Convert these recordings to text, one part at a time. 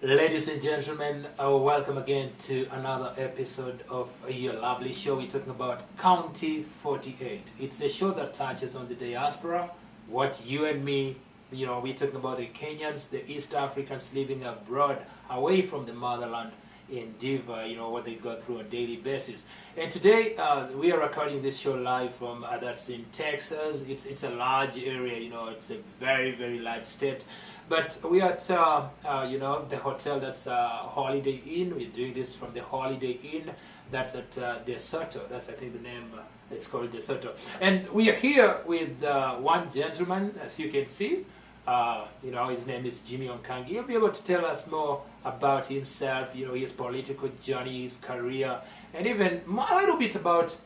Ladies and gentlemen, welcome again to another episode of your lovely show. We're talking about County 48. It's a show that touches on the diaspora, what you and me, we're talking about the Kenyans, the East Africans living abroad, away from the motherland, in Diva, what they go through on a daily basis. And today we are recording this show live from that's in Texas. It's a large area, it's a very, very large state. But we are at the hotel that's Holiday Inn. We're doing this from the Holiday Inn. That's at DeSoto. That's, I think, the name. It's called DeSoto. And we are here with one gentleman, as you can see. His name is Jimmy Onkangi. He'll be able to tell us more about himself, his political journey, his career, and even a little bit about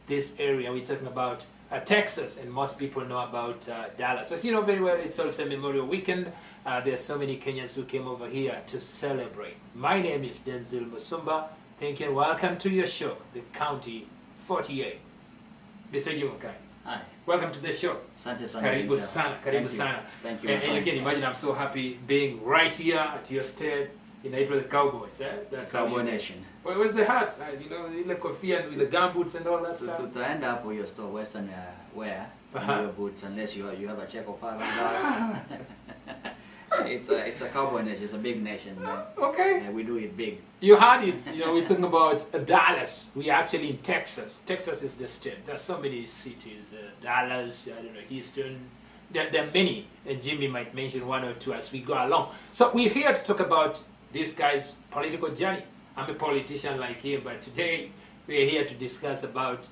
this area. We're talking about Texas, and most people know about Dallas. As you know very well, it's also Memorial Weekend. There's so many Kenyans who came over here to celebrate. My name is Denzel Musumba. Thank you and welcome to your show, the County 48. Mr. Jimmy Onkangi. Hi. Welcome to the show. Asante sana. Karibu sana, karibu sana. Thank you. And you can imagine I'm so happy being right here at your state in the Cowboys. That's Cowboy Nation. Where's the hat? The kofia with the gumboots and all that stuff. Tutaenda hapo hiyo store Western wear your boots unless you have a check of $500. It's a Cowboy Nation. It's a big nation, man. Okay. We do it big. You heard it. We're talking about Dallas. We're actually in Texas. Texas is the state. There's so many cities. Dallas, Houston. There are many. And Jimmy might mention one or two as we go along. So we're here to talk about this guy's political journey. I'm a politician like him, but today we're here to discuss about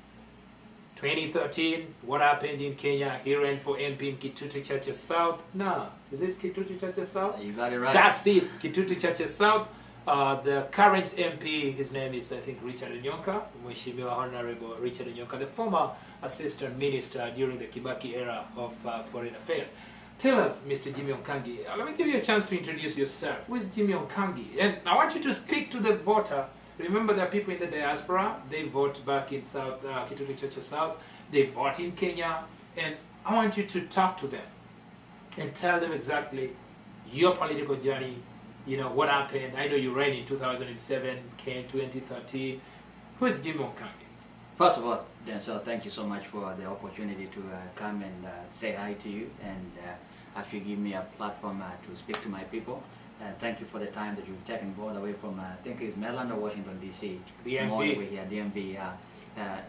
2013, what happened in Kenya. He ran for MP in Kitutu Churches South. No, is it Kitutu Churches South? You got it right. That's it, Kitutu Churches South. The current MP, his name is, I think, Richard Onyonka, Mheshimiwa Honorable Richard Onyonka, the former assistant minister during the Kibaki era of foreign affairs. Tell us, Mr. Jimmy Onkangi, let me give you a chance to introduce yourself. Who is Jimmy Onkangi? And I want you to speak to the voter. Remember, there are people in the diaspora. They vote back in South Kitutu Churches South. They vote in Kenya. And I want you to talk to them and tell them exactly your political journey, what happened. I know you ran in 2007, came 2013. Who is Jimmy Onkangi? First of all, Denzel, thank you so much for the opportunity to come and say hi to you and actually give me a platform to speak to my people. Thank you for the time that you've taken all the way from, I think it's Maryland or Washington, D.C. DMV. We're here, DMV.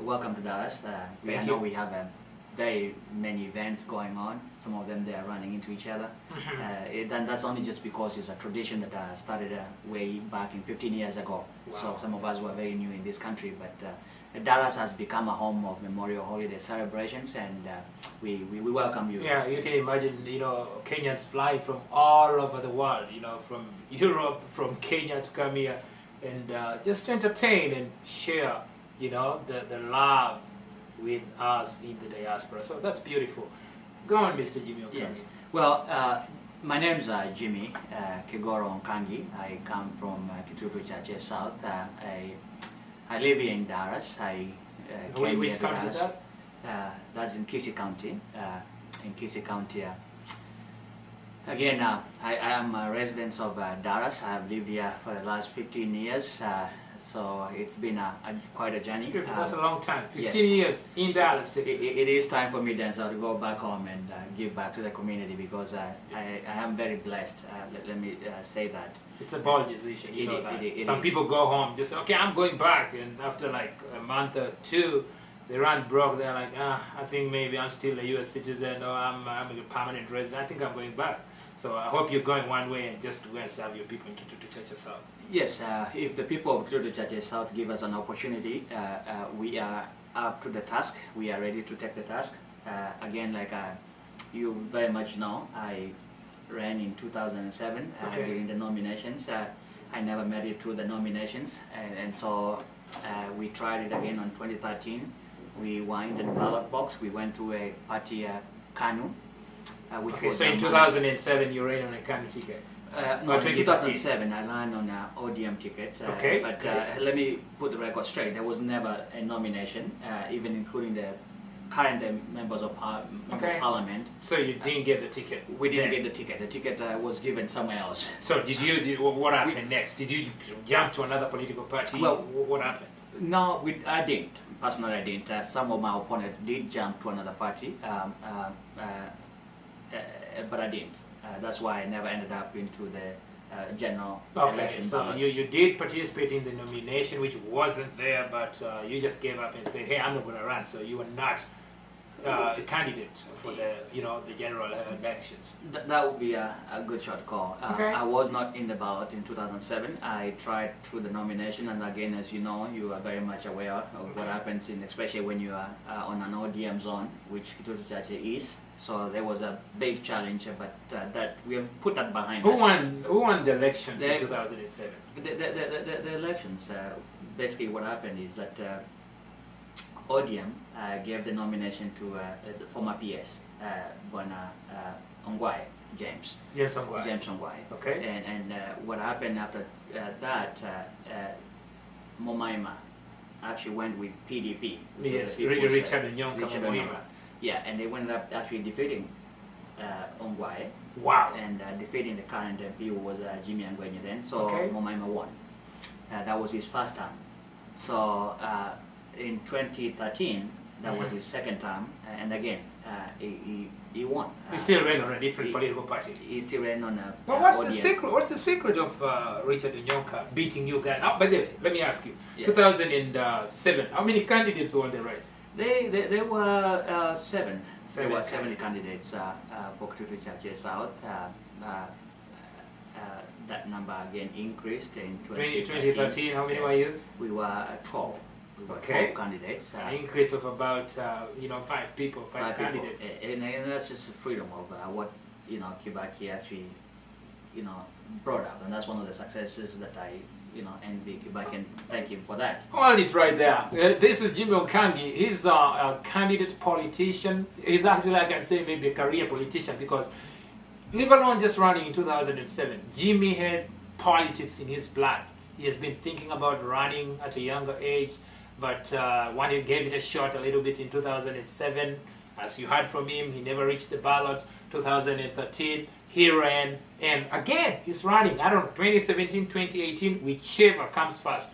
Welcome to Dallas. I know we have very many events going on. Some of them they are running into each other. And that's only just because it's a tradition that started way back in 15 years ago. Wow. So some of us were very new in this country, but Dallas has become a home of memorial holiday celebrations, and we welcome you. Yeah, you can imagine, Kenyans fly from all over the world, from Europe, from Kenya to come here and just entertain and share, the love with us in the diaspora. So that's beautiful. Go on, Mr. Jimmy Onkangi. Yes. Well, my name's Jimmy Kigoro Onkangi. I come from Kitutu Churches South. I live here in Dallas. Which county is that? That's in Kisii County. In Kisii County. Again, I am a resident of Dallas. I have lived here for the last 15 years. So it's been quite a journey. That's a long time. 15 yes. years in Dallas, Texas. It is time for me, Denzel, to go back home and give back to the community because I am very blessed. Let me say that. It's a bold decision. Some people go home just say, okay, I'm going back, and after like a month or two, they run broke. They're like, I think maybe I'm still a U.S. citizen, or I'm a permanent resident. I think I'm going back. So I hope you're going one way and just go and serve your people in Kitutu Churches South. Yes, if the people of Kitutu Churches South give us an opportunity, we are up to the task. We are ready to take the task. Again, like you very much know, I ran in 2007 during the nominations. I never made it through the nominations, and so we tried it again on 2013. We were in the ballot box. We went through a party KANU, which was... So in 2007 you ran on a KANU ticket? No, in 2007 I ran on an ODM ticket. But let me put the record straight. There was never a nomination, even including the current members of parliament. So you didn't get the ticket? We didn't get the ticket. The ticket was given somewhere else. So what happened next? Did you jump to another political party? Well, what happened? No, I didn't. Personally, I didn't. Some of my opponents did jump to another party, but I didn't. That's why I never ended up into the general election. So you did participate in the nomination, which wasn't there, but you just gave up and said, "Hey, I'm not going to run." So you were not a candidate for the general elections. That would be a good short call. Okay. I was not in the ballot in 2007. I tried through the nomination, and again, as you know, you are very much aware of what happens especially when you are on an ODM zone, which Kitutu Chache is. So there was a big challenge, but that we have put that behind us. Who won the elections in 2007? The elections, basically what happened is that ODM gave the nomination to the former PS, Ongwae, James. James Ongwae. James Ongwae. Okay. And what happened after that, Momaima actually went with PDP. Yes, Richard Onkangi. Yeah, and they ended up actually defeating Ongwae. Wow. And defeating the current MP, who was Jimmy Angwenye then. So okay. Momaima won. That was his first time. So in 2013, that was his second time, and again, he won. He still ran on a different political party. He still ran on a. Well, what's the secret? What's the secret of Richard Onyanka beating you guys? Oh, by the way, let me ask you. Yes. 2007. How many candidates were on the race? There were seven. There were seven candidates for Kitutu Chache South. That number again increased in 2013. How many were you? We were 12. We were 12 candidates. An increase of about 5 people, five candidates. And that's just the freedom of what Kibaki actually brought up, and that's one of the successes that I envy Kibaki, and thank him for that. Hold it right there. This is Jimmy Onkangi. He's a candidate politician. He's actually, I can say, maybe a career politician, because leave alone just running in 2007, Jimmy had politics in his blood. He has been thinking about running at a younger age, but when he gave it a shot a little bit in 2007, as you heard from him, he never reached the ballot. 2013, he ran, and again, he's running. I don't know, 2017, 2018, whichever comes first,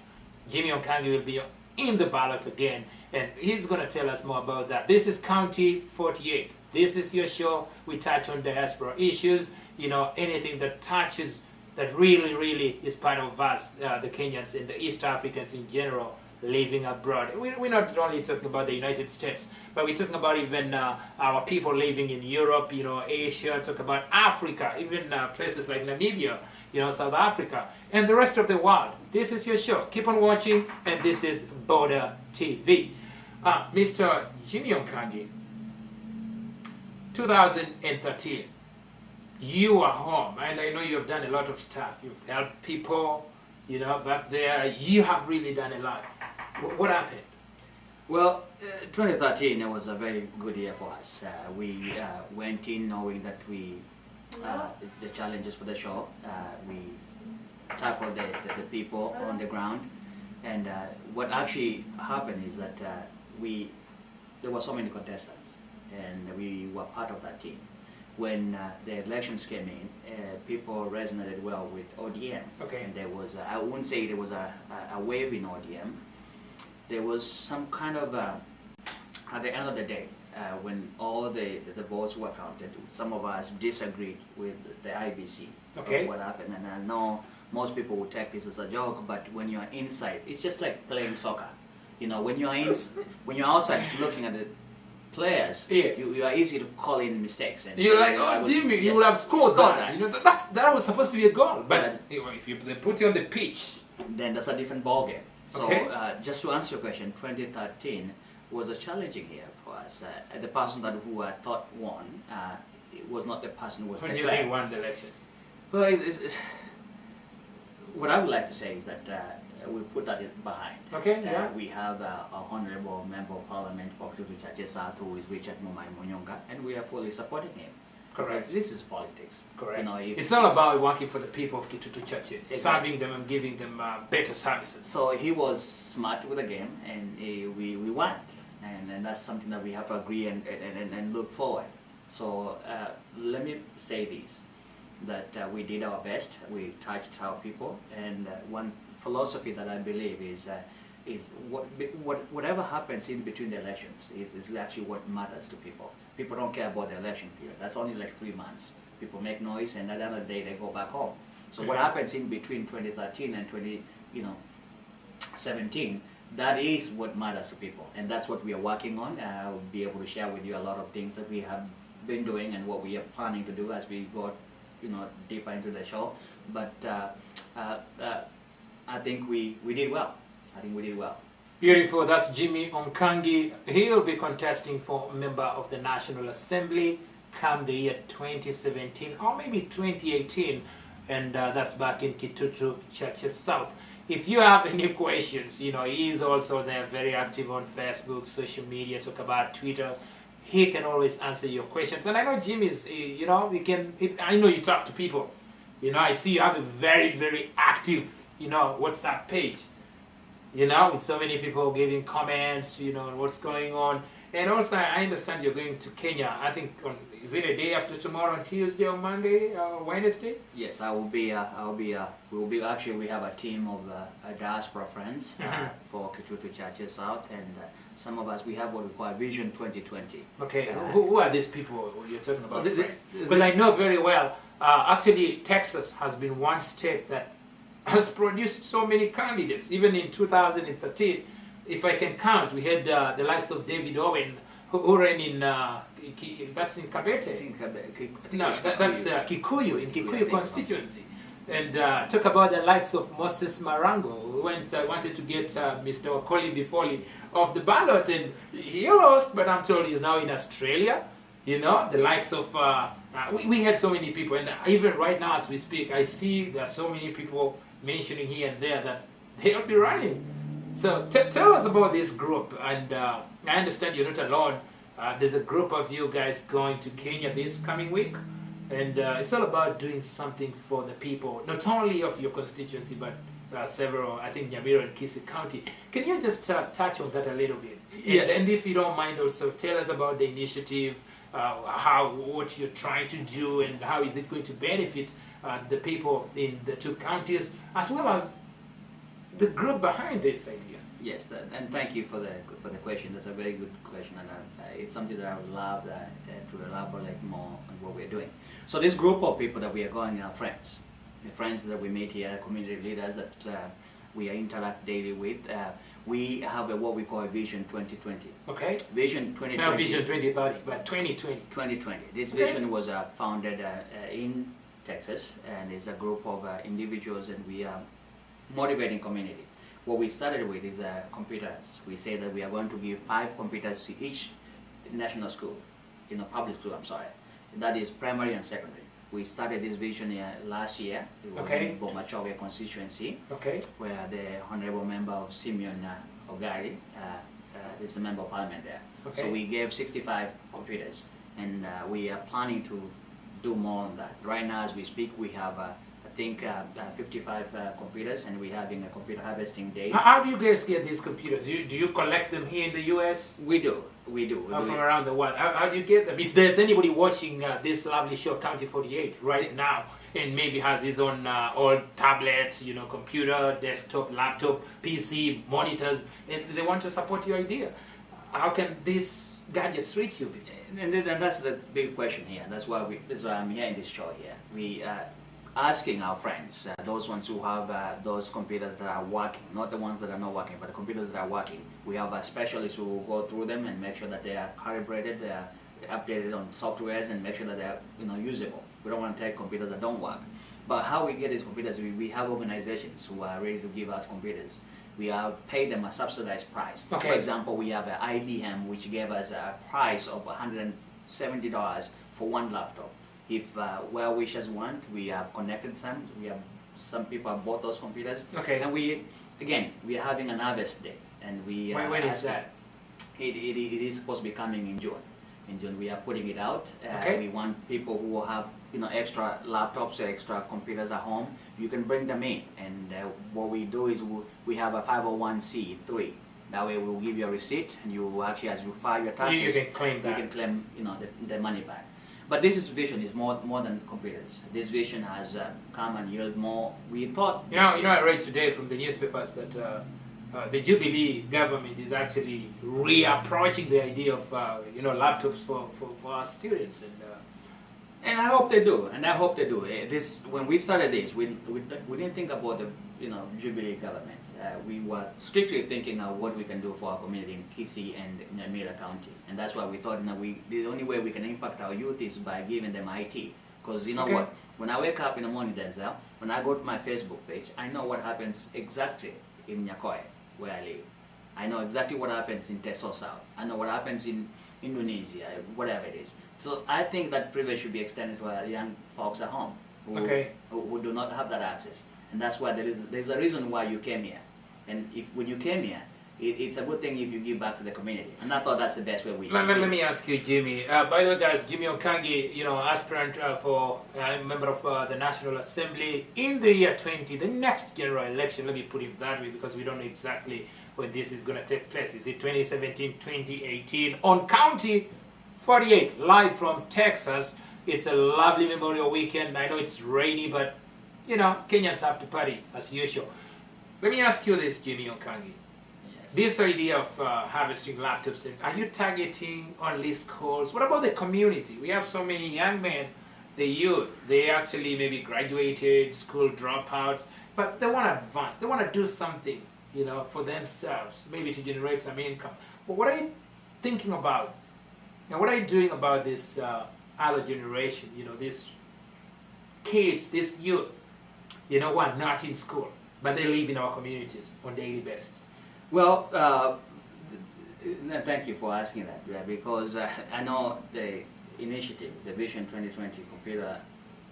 Jimmy Onkangi will be in the ballot again, and he's going to tell us more about that. This is County 48. This is your show. We touch on diaspora issues, anything that touches, that really is part of us, the Kenyans and the East Africans in general, living abroad. We're not only talking about the United States, but we're talking about even our people living in Europe, Asia, talk about Africa, even places like Namibia, South Africa, and the rest of the world. This is your show. Keep on watching, and this is Border TV. Mr. Jimmy Onkangi, 2013, you are home, and I know you have done a lot of stuff. You've helped people, back there. You have really done a lot. What happened? Well, 2013 was a very good year for us. We went in knowing that the challenges for the show. We tackled the people on the ground, and what actually happened is that there were so many contestants, and we were part of that team. When the elections came in, people resonated well with ODM. Okay. And there was, I wouldn't say there was a wave in ODM. There was some kind of, at the end of the day, when all the votes were counted, some of us disagreed with the IBC. Okay. What happened, and I know most people would take this as a joke, but when you're inside, it's just like playing soccer. When you're outside looking at the players, yes. you are easy to call in mistakes. And you're like, oh, Jimmy, you will have scored that. That was supposed to be a goal. But if they put you on the pitch, then that's a different ballgame. So okay. Just to answer your question, 2013 was a challenging year for us. The person who I thought won, it was not the person who was declared. When you won the elections? Well, what I would like to say is that we put that behind. Okay, yeah. We have a honorable member of parliament for Kitutu Chache South, who is Richard Monyonga, and we are fully supporting him. Correct. Because this is politics. Correct. It's all about working for the people of Kitutu Chache, exactly. Serving them and giving them better services. So he was smart with the game, and we won. and that's something that we have to agree and look forward. So let me say this, that we did our best, we touched our people, and one philosophy that I believe is whatever happens in between the elections is actually what matters to people. People don't care about the election period. That's only like 3 months. People make noise, and at the end of the day, they go back home. So what happens in between 2013 and 2017, that is what matters to people, and that's what we are working on. I'll be able to share with you a lot of things that we have been doing and what we are planning to do as we go, deeper into the show. But I think we did well. I think we did well. Beautiful. That's Jimmy Onkangi. He'll be contesting for a member of the National Assembly come the year 2017 or maybe 2018, and that's back in Kitutu Churches South. If you have any questions, he is also there, very active on Facebook, social media, talk about Twitter. He can always answer your questions. And I know Jimmy is, I know you talk to people. I see you have a very, very active, WhatsApp page. With so many people giving comments, on what's going on. And also, I understand you're going to Kenya, I think, is it a day after tomorrow, on Tuesday or Monday or Wednesday? Yes, we have a team of diaspora friends for Kitutu Churches South, and some of us, we have what we call Vision 2020. Okay, who are these people you're talking about, friends? Because I know very well, actually, Texas has been one state that has produced so many candidates. Even in 2013, if I can count, we had the likes of David Owen, who ran in, that's in Kabete. That's Kikuyu, in Kikuyu constituency. And talk about the likes of Moses Marango, who wanted to get Mr. Okoli Bifoli off the ballot, and he lost, but I'm told he's now in Australia. The likes of, we had so many people, and even right now as we speak, I see there are so many people mentioning here and there that they'll be running. So tell us about this group, and I understand you're not alone. There's a group of you guys going to Kenya this coming week, and it's all about doing something for the people, not only of your constituency, but several, I think, Nyamira and Kisii County. Can you just touch on that a little bit? Yeah. And if you don't mind, also tell us about the initiative, what you're trying to do, and how is it going to benefit the people in the 2 counties, as well as the group behind this idea. Yes, and thank you for the question. That's a very good question, and it's something that I would love to elaborate more on what we're doing. So this group of people that we are going are friends. The friends that we meet here, community leaders that we interact daily with. We have what we call Vision 2020. Okay. Vision 2020. Not Vision 2030, but 2020. 2020. This Okay. vision was founded in Texas, and it's a group of individuals, and we are motivating community. What we started with is computers. We say that we are going to give 5 computers to each national school, public school, I'm sorry. That is primary and secondary. We started this vision last year. It was in Bomachoge constituency, where the Honorable Member of Simeon Ogari is the Member of Parliament there. So we gave 65 computers, and we are planning to do more on that. Right now, as we speak, we have I think 55 computers, and we're having a computer harvesting day. How do you guys get these computers? Do you collect them here in the U.S.? We do. From around the world. How do you get them? If there's anybody watching this lovely show, County-48, right now, and maybe has his own old tablet, computer, desktop, laptop, PC, monitors, and they want to support your idea, how can these gadgets reach you? And that's the big question here. That's why I'm here in this show here. We asking our friends, those ones who have those computers that are working, not the ones that are not working, but the computers that are working. We have specialists who will go through them and make sure that they are calibrated, they are updated on softwares, and make sure that they are usable. We don't want to take computers that don't work. But how we get these computers, we have organizations who are ready to give out computers. We pay them a subsidized price. For example, we have IBM, which gave us a price of $170 for 1 laptop. If well-wishers want, we have connected some. We have some people have bought those computers. And we are having an harvest day. And we when is that? It is supposed to be coming in June. In June, we are putting it out. We want people who have extra laptops or extra computers at home. You can bring them in. And what we do is we have a 501c3 That way we'll give you a receipt, and you actually, as you file your taxes, You can claim that. You can claim, the money back. But this vision is more than computers. This vision has come and yield more. We thought. I read today from the newspapers that the Jubilee government is actually reapproaching the idea of laptops for our students, and I hope they do. This, when we started this, we didn't think about the Jubilee government. We were strictly thinking of what we can do for our community in Kisii and Nyamira County, and that's why we thought the only way we can impact our youth is by giving them IT. Because what, when I wake up in the morning, Denzel, when I go to my Facebook page, I know what happens exactly in Nyakoe, where I live. I know exactly what happens in Teso South. I know what happens in Indonesia, whatever it is. So I think that privilege should be extended to our young folks at home who do not have that access. And that's why there's a reason why you came here. And when you came here, it's a good thing if you give back to the community. And I thought that's the best way we Let me ask you, Jimmy. By the way, guys, Jimmy Onkangi, aspirant for member of the National Assembly in the year 20, the next general election. Let me put it that way, because we don't know exactly when this is going to take place. Is it 2017, 2018? On County-48, live from Texas. It's a lovely Memorial Weekend. I know it's rainy, but Kenyans have to party as usual. Let me ask you this, Jimmy Onkangi. Yes. This idea of harvesting laptops, are you targeting only schools? What about the community? We have so many young men, the youth, they actually maybe graduated, school dropouts, but they want to advance. They want to do something, for themselves, maybe to generate some income. But what are you thinking about? And what are you doing about this other generation, these kids, this youth, who are not in school, but they live in our communities on a daily basis? Well, thank you for asking that, because I know the initiative, the Vision 2020 Computer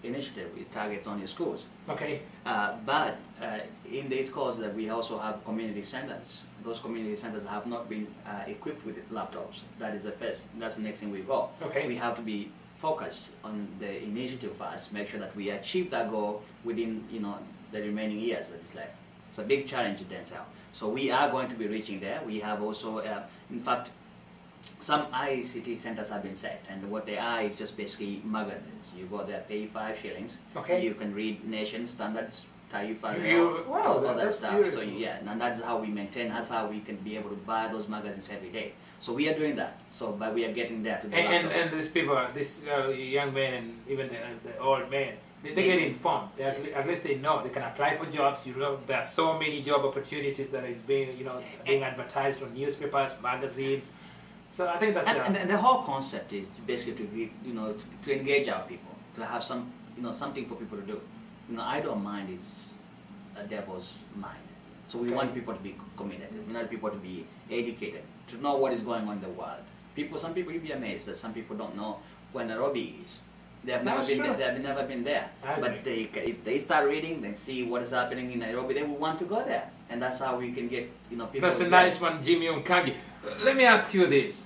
Initiative, it targets only schools. Okay. But in these schools, we also have community centers. Those community centers have not been equipped with laptops. That is the first. That's the next thing we go. Okay. We have to be focused on the initiative first, make sure that we achieve that goal within the remaining years that is left. It's a big challenge in Denzel. So we are going to be reaching there. We have also, in fact, some ICT centers have been set, and what they are is just basically magazines. You go there, pay 5 shillings. Okay. You can read nation standards, Wow, all that that's stuff. beautiful. So and that's how we maintain. That's how we can be able to buy those magazines every day. So we are doing that. So, but we are getting there to the and these people, these young men and even the old men, they get informed. At least they know they can apply for jobs. There are so many job opportunities that is being being advertised on newspapers, magazines. So I think that's and the whole concept is basically to engage our people, to have something for people to do. I don't mind is a devil's mind. So we want people to be committed. We want people to be educated, to know what is going on in the world. Some people you'll be amazed that some people don't know where Nairobi is. They have never been there. They have never been there. But if they start reading, then see what is happening in Nairobi, they will want to go there. And that's how we can get people. That's a nice one, Jimmy Onkangi. Let me ask you this: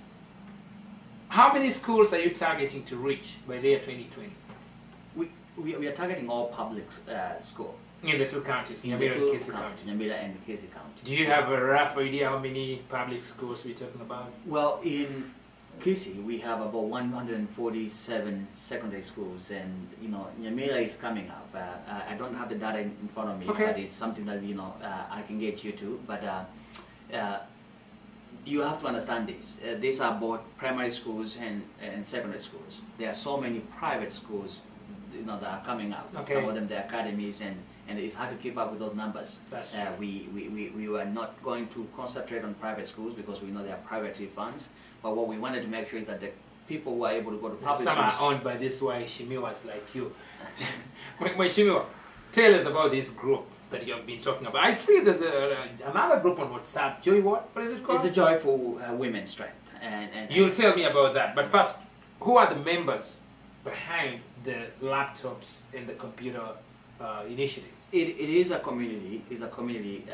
how many schools are you targeting to reach by the year 2020? We are targeting all public schools. In the two counties, Nyamira and Kisii County. Nyamira and Kisii County. Do you have a rough idea how many public schools we're talking about? Well, in Kisii, we have about 147 secondary schools, and Nyamira is coming up. I don't have the data in front of me, but it's something that I can get you to. But you have to understand this. These are both primary schools and secondary schools. There are so many private schools that are coming up. Some of them, the academies, and it's hard to keep up with those numbers. That's true. We were not going to concentrate on private schools because we know they are privately funds. But what we wanted to make sure is that the people who are able to go to public schools. Some are owned by this Shimiwas like you. Shimiwa, tell us about this group that you have been talking about. I see there's another group on WhatsApp. Joy, what is it called? It's a Joyful Women's Strength. And you'll tell me about that. But first, who are the members behind the laptops and the computer initiative? It is a community. It's a community.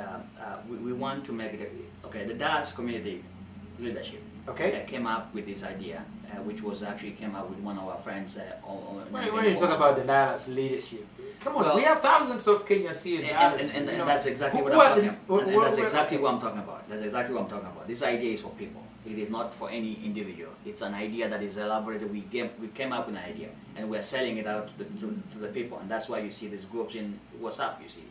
We want to make it the DAS community leadership. Okay. came up with this idea, which was actually came up with one of our friends. When you talk about the Dallas leadership, come on, Well, we have thousands of Kenyans here in Dallas. And that's exactly what Who I'm are the- talking about. And that's exactly okay. what I'm talking about. That's exactly what I'm talking about. This idea is for people. It is not for any individual. It's an idea that is elaborated. We came up with an idea, and we're selling it out to the people. And that's why you see these groups in WhatsApp. You see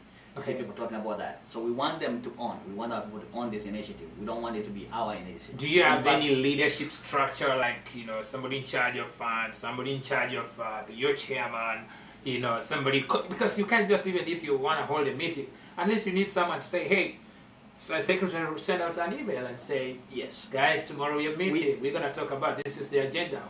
people talking about that. So we want them to own. We want our people to own this initiative. We don't want it to be our initiative. Do you have In fact, any leadership structure, like somebody in charge of funds, somebody in charge of your chairman, somebody, because you can't just, even if you want to hold a meeting, unless you need someone to say, hey, so a secretary will send out an email and say, yes, guys, tomorrow we are meeting. We're going to talk about this is the agenda.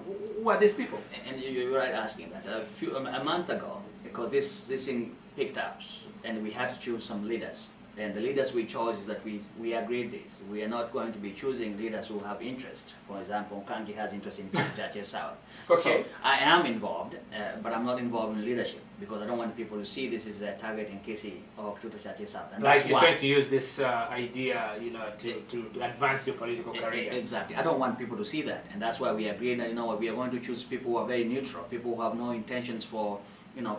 Who are these people? And you're right asking that. A month ago, because this thing picked up, and we had to choose some leaders. And the leaders we chose is that we agreed this. We are not going to be choosing leaders who have interest. For example, Onkangi has interest in Churches South. Okay. So I am involved, but I'm not involved in leadership because I don't want people to see this is a target in Kisi or Kruto Churches South. And Like that's you're why. trying to use this idea, to advance your political career. Exactly. I don't want people to see that, and that's why we agreed that we are going to choose people who are very neutral, people who have no intentions for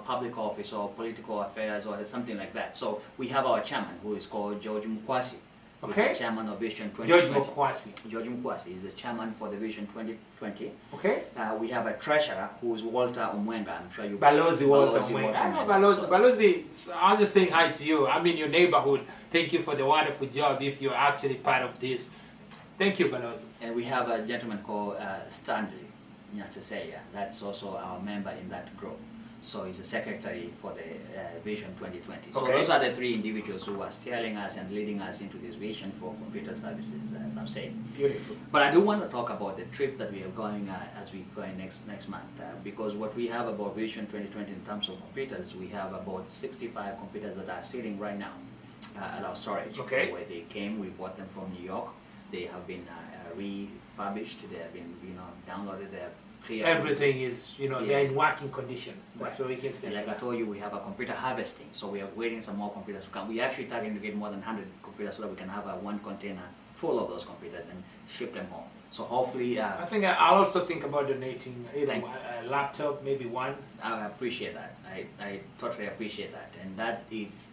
public office or political affairs or something like that. So we have our chairman, who is called George Mukwasi. He's Okay. the chairman of Vision George 2020. Mokwasi. George Mukwasi is the chairman for the Vision 2020. Okay. We have a treasurer who is Walter Omwenga. I'm sure you. Balozi Walter Balozi Mwenga. I know Mwenga. Balozi. So- Balozi, I'm just saying hi to you. I'm in your neighborhood. Thank you for the wonderful job if you're actually part of this. Thank you, Balozi. And we have a gentleman called Stanley Nyaseseya. That's also our member in that group. So he's the secretary for the Vision 2020. So Okay. those are the three individuals who are steering us and leading us into this vision for computer services, as I'm saying. Beautiful. But I do want to talk about the trip that we are going as we go next month, because what we have about Vision 2020 in terms of computers, we have about 65 computers that are sitting right now at our storage. Okay. Where they came, we bought them from New York. They have been refurbished. They have been downloaded. They are clear. Everything is, they're in working condition. That's Right. what we can say. And like I told you, we have a computer harvesting, so we are waiting some more computers to come. We actually targeting to get more than 100 computers so that we can have one container full of those computers and ship them home. So hopefully, I think I'll also think about donating either Thank- a laptop, maybe one. I appreciate that. I totally appreciate that, and that is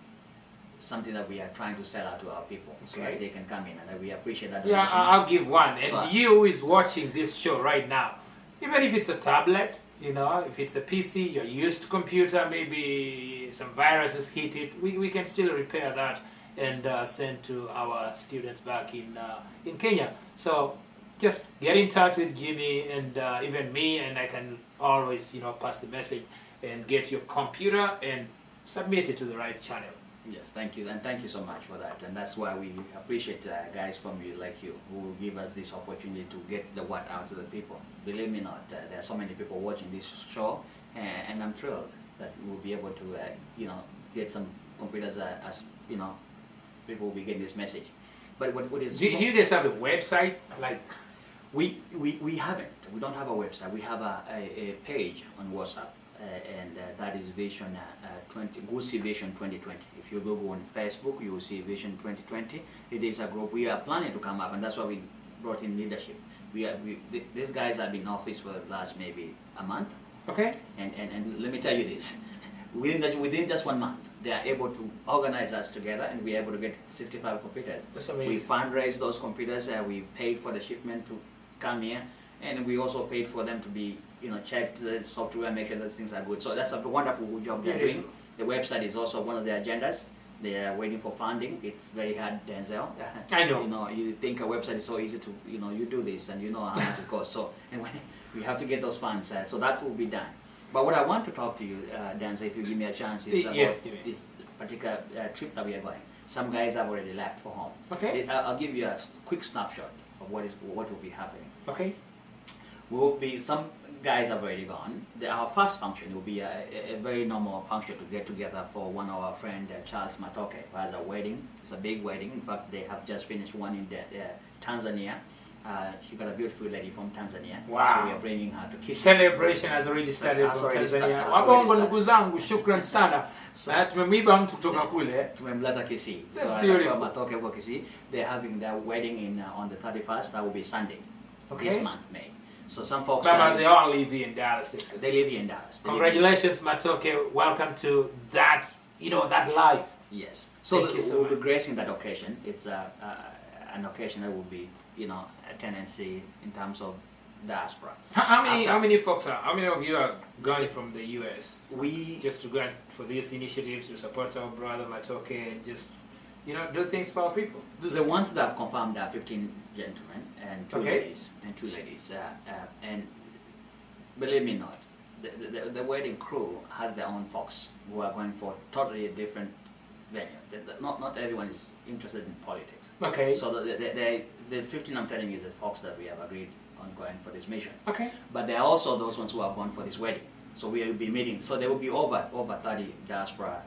something that we are trying to sell out to our people so Okay. that they can come in, and we appreciate that. Yeah, donation. I'll give one. And So- you who is watching this show right now, even if it's a tablet, if it's a PC, you're used to computer, maybe some viruses hit it, we can still repair that and send to our students back in Kenya. So just get in touch with Jimmy and even me, and I can always, pass the message and get your computer and submit it to the right channel. Yes, thank you, and thank you so much for that. And that's why we appreciate guys from you like you who give us this opportunity to get the word out to the people. Believe me not, there are so many people watching this show, and I'm thrilled that we'll be able to, get some computers as people will be getting this message. But what is Do you guys have a website? Like, we haven't. We don't have a website. We have a page on WhatsApp. And that is Vision 20, Gusi Vision 2020. If you Google on Facebook, you will see Vision 2020. It is a group we are planning to come up, and that's why we brought in leadership. These guys have been in office for the last maybe a month, okay? and let me tell you this: within just 1 month, they are able to organize us together, and we are able to get 65 computers. That's We amazing. fundraised those computers. We paid for the shipment to come here, and we also paid for them to be, checked the software, make sure those things are good. So that's a wonderful job they're doing. The website is also one of their agendas. They are waiting for funding. It's very hard, Denzel. I know. You think a website is so easy to, you do this and you know how much it costs. So anyway, we have to get those funds. So that will be done. But what I want to talk to you, Denzel, if you give me a chance, is about Yes, give me. this particular trip that we are going. Some guys have already left for home. Okay. I'll give you a quick snapshot of what will be happening. Okay. Some guys have already gone. Our first function will be a very normal function to get together for one of our friend Charles Matoke, who has a wedding. It's a big wedding. In fact, they have just finished one in Tanzania. She got a beautiful lady from Tanzania. Wow. So we are bringing her to kiss. Celebration has already started Has from already Tanzania. started. Wabongo ndugu zangu, shukran sana. Tumemwiba mtu kutoka kule. Tumemleta Kisii. That's so beautiful. Matoke kwa Kisii. They're having their wedding on the 31st. That will be Sunday. this month, May. So some folks But they all live here in Dallas, Texas. they live here in Dallas. Congratulations, Matoke. Welcome to that, that life. Yes. So Thank you so we'll be much. gracing that occasion. It's an occasion that will be, a tendency in terms of diaspora. How many folks how many of you are going from the US We just to go for these initiatives to support our brother Matoke and just do things for our people? the ones that have confirmed are 15 gentlemen and two Okay. ladies and believe me not, the wedding crew has their own folks who are going for totally different venue. Not everyone is interested in politics. Okay. So the 15 I'm telling you is the folks that we have agreed on going for this mission. Okay. But there are also those ones who have gone for this wedding. So we will be meeting. So there will be over 30 diaspora,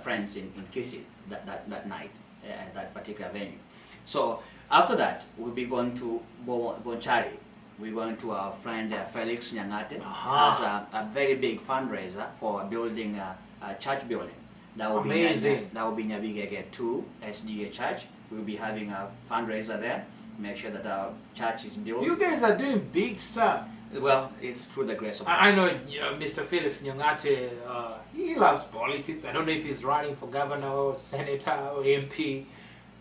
friends in Kisi that night at that particular venue. So after that, we'll be going to Bonchari. We're going to our friend Felix Nyangate. Has a very big fundraiser for building a church building. That will Amazing. That will be Nyabigege 2 SDA Church. We'll be having a fundraiser there. Make sure that our church is built. You guys are doing big stuff. Well, it's through the grace of God. I know Mr. Felix Nyangate, he loves politics. I don't know if he's running for governor or senator or MP.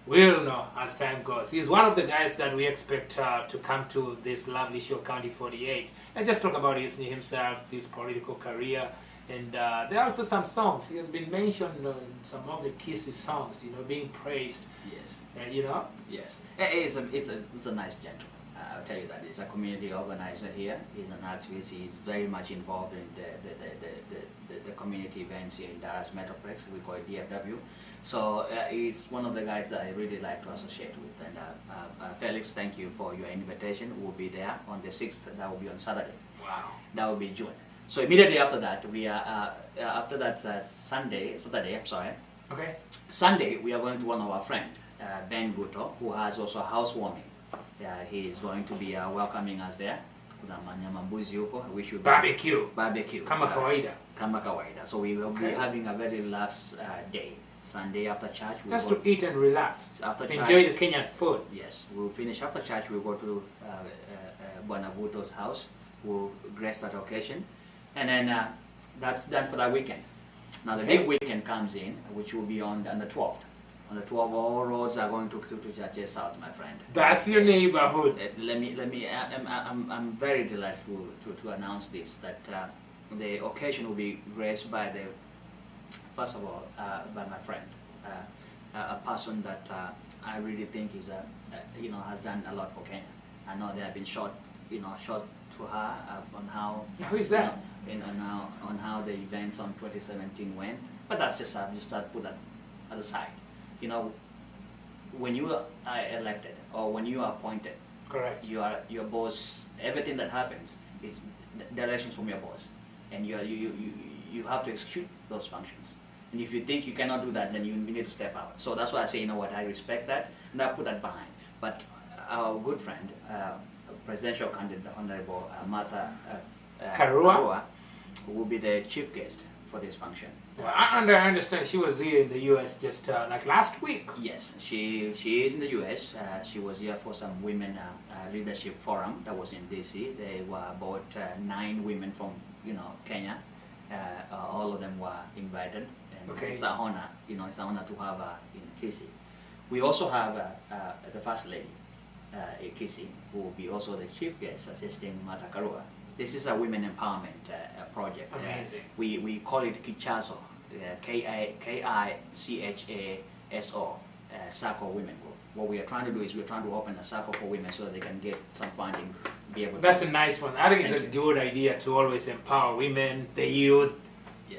We'll know as time goes. He's one of the guys that we expect to come to this lovely show, County 48, and just talk about himself, his political career. And there are also some songs. He has been mentioned on some of the Kissy songs, being praised. Yes. Yes. It's a nice gentleman. I'll tell you that. He's a community organizer here. He's an activist. He's very much involved in the community events here in Dallas Metroplex. We call it DFW. So he's one of the guys that I really like to associate with. And Felix, thank you for your invitation. We'll be there on the 6th. That will be on Saturday. Wow. That will be June. So immediately after that, we are Saturday. I'm sorry. Okay. Sunday, we are going to one of our friends, Ben Guto, who has also a housewarming. He is going to be welcoming us there. Kuna manyama mbuzi huko. We should barbecue. Kama kawaida. Kama kawaida. So we will be having a very relaxed day. Sunday after church. Just to eat and relax. After church. Enjoy the Kenyan food. Yes. We'll finish after church. We'll go to Bwana Guto's house. We'll grace that occasion. And then that's done for that weekend. Now the big weekend comes in, which will be on the 12th. On the 12th, all roads are going to Churches South, my friend. That's your neighborhood. I'm very delighted to announce this, that the occasion will be graced by first of all, by my friend, a person that I really think is has done a lot for Kenya. I know there have been short to her on how. Who is that? On how the events on 2017 went, but that's just I've just put that at the side. When you are elected or when you are appointed, Correct. you are your boss. Everything that happens, it's directions from your boss, and you have to execute those functions. And if you think you cannot do that, then you need to step out. So that's why I say, I respect that, and I put that behind. But our good friend, presidential candidate, Honorable Martha Karua, will be the chief guest for this function. Well, I understand she was here in the U.S. just like last week. Yes, she is in the U.S. She was here for some women leadership forum that was in D.C. There were about 9 women from Kenya. All of them were invited, and it's an honor. It's an honor to have her in Kisi. We also have the first lady, Kisi, who will be also the chief guest assisting Martha Karua. This is a women empowerment project. Amazing. We call it Kichazo, Kichaso, Circle Women Group. What we are trying to do is we're trying to open a circle for women so that they can get some funding, be able. That's a nice one. I think it's a good idea to always empower women, the youth,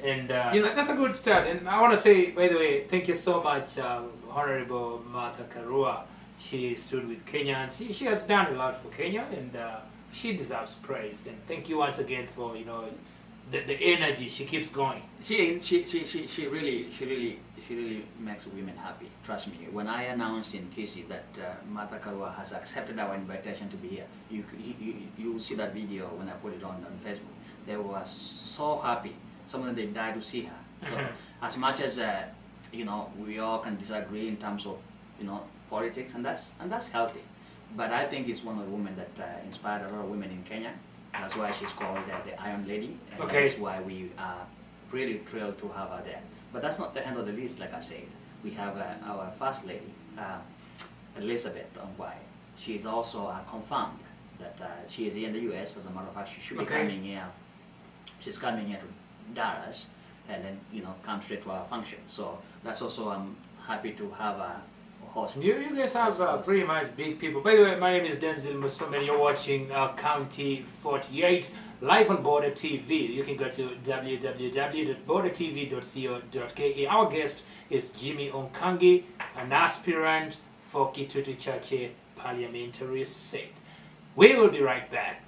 and that's a good start. And I want to say, by the way, thank you so much, Honorable Martha Karua. She stood with Kenya, and she has done a lot for Kenya, and she deserves praise. And thank you once again for the energy. She keeps going. She really makes women happy. Trust me. When I announced in Kisi that Martha Karua has accepted our invitation to be here, you see that video when I put it on Facebook. They were so happy. Some of them, they died to see her. So as much as we all can disagree in terms of politics, and that's healthy. but I think it's one of the women that inspired a lot of women in Kenya. That's why she's called the Iron Lady, and Okay. that's why we are really thrilled to have her there. But that's not the end of the list, like I said. We have our First Lady, Elizabeth Ongwae. She's also confirmed that she is here in the U.S. As a matter of fact, she should be Okay. coming here. She's coming here to Dallas, and then come straight to our function. So that's also I'm happy to have a host. You guys have pretty much big people. By the way, my name is Denzel Musome, and you're watching County 48 live on Border TV. You can go to www.bordertv.co.ke. Our guest is Jimmy Onkangi, an aspirant for Kitutu Chache parliamentary seat. We will be right back.